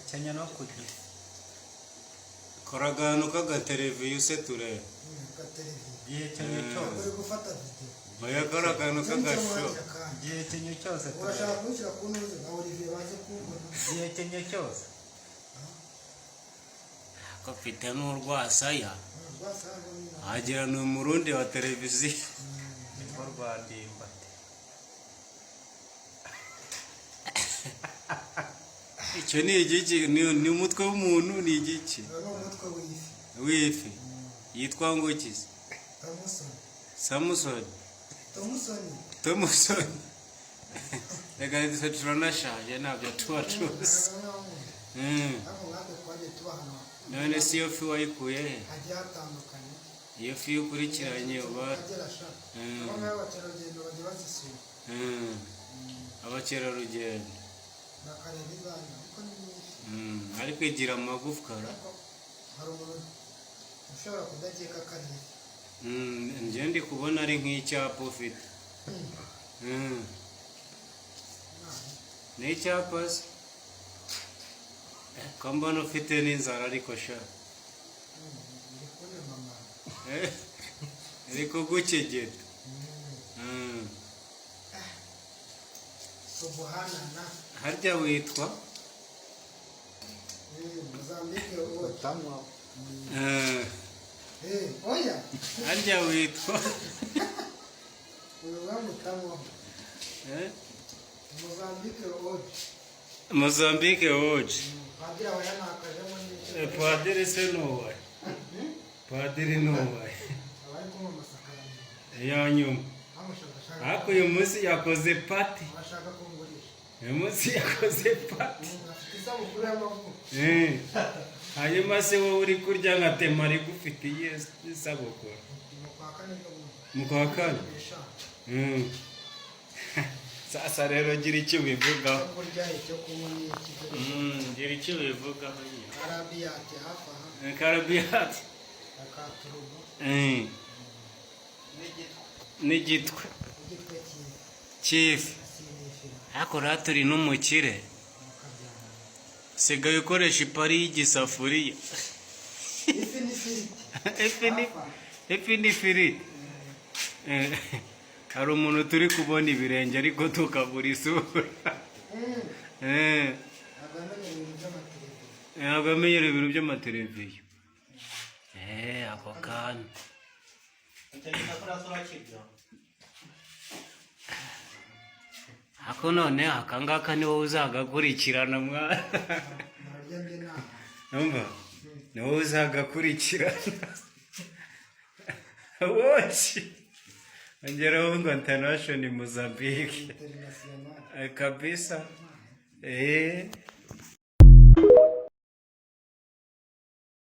Kenya no kugira koragano k'agateleviziyo se turebe igihe cyenye cyose oya koragano k'agasho igihe cyenye cyose urashaka kunshyira ku ntuze na Olivier baze kumbona igihe cyenye cyose ko mfite n'urwasaya rwasanga nyina agira ni umurundi wa televiziyo niko rwandimba icyo ni igiki ni umutwe w'umuntu ni igiki no umutwe w'ifi w'ifi yitwa ngo kizi Samusoni Thomusoni reka turanashaje ntabyo tuba tuzi aho ngake twaje tubahana none si iyo fi wayikuye he hagiye hatandukanye iyo fi ukurikiranye uba bamwe abakerarugendo bajya bazisura abakerarugendo bakareba izanya ariko ni nyinshi ariko igira amagufwa hari umuntu ushobora kudakeka kariya njye ndi kubona ari nk'icyapa ufite ni icyapa se ko mbona ufite n'inzara ariko sha ndi kubona mama iri kugukegeta subuhanana harya witwa Mozambique oya tamwa oya harya witwa uyu wamutamwa Mozambique oya Mozambique oje padiri aba yanakajemo n'icyo padiri se nuwaye padiri nuwaye abari kunywa amasakaramentu yanyuma amushaka ariko uyu munsi yakoze pati abashaka kungurisha uyu munsi yakoze pati afite isabukuru y'amavuko hanyuma se wowe uri kurya nka temari gufitiye isabukuru mu kwa kane mu kwa kane sasa rero gira icyo ubivugaho kurya icyo kunywa n'iki gira icyo ubivugaho nyine karabiyate hafi aha karabiyati akaturugo n'igitwe igitwe cy'ifi cy'inifira ariko rero turi n'umukire sigaye ukoresha ipari y'igisafuriya ifi n'ifiriti ifi n'ifiriti hari umuntu turi kubona ibirenge ariko tukabura isura ntabwo amenyera ibintu by'amateleviziyo ako kanya ako none akangaka ni wowe uzagakurikirana mwana numva ni wowe uzagakurikirana woki ongeraho ngo international Mozambique kabisa